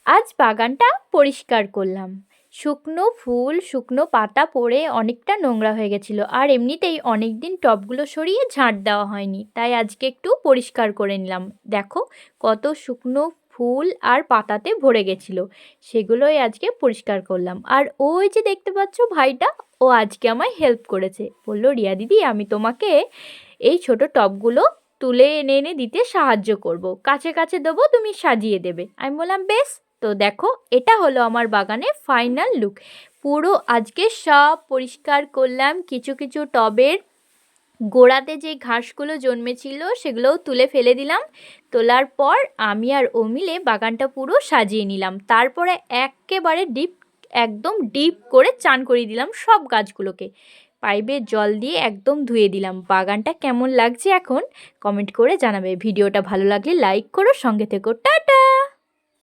আজ বাগানটা পরিষ্কার করলাম। শুকনো ফুল শুকনো পাতা পড়ে অনেকটা নোংরা হয়ে গেছিলো, আর এমনিতেই অনেক দিন টবগুলো সরিয়ে ঝাঁট দেওয়া হয়নি, তাই আজকে একটু পরিষ্কার করে নিলাম। দেখো কত শুকনো ফুল আর পাতাতে ভরে গেছিলো, সেগুলোই আজকে পরিষ্কার করলাম। আর ওই যে দেখতে পাচ্ছ ভাইটা, ও আজকে আমায় হেল্প করেছে, বললো রিয়া দিদি আমি তোমাকে এই ছোট টবগুলো তুলে এনে এনে দিতে সাহায্য করব, কাছে কাছে দেবো, তুমি সাজিয়ে দেবে। আমি বললাম বেশ। তো দেখো এটা হলো আমার বাগানের ফাইনাল লুক। পুরো আজকে সব পরিষ্কার করলাম, কিছু কিছু টবের গোড়াতে যে ঘাসগুলো জন্মেছিল সেগুলোও তুলে ফেলে দিলাম। তোলার পর আমি আর ও মিলে বাগানটা পুরো সাজিয়ে নিলাম। তারপরে একেবারে একদম ডিপ করে চান করিয়ে দিলাম সব গাছগুলোকে, পাইপের জল দিয়ে একদম ধুয়ে দিলাম। বাগানটা কেমন লাগছে এখন কমেন্ট করে জানাবে। ভিডিওটা ভালো লাগলে লাইক করো, সঙ্গে থেকো, টাটা।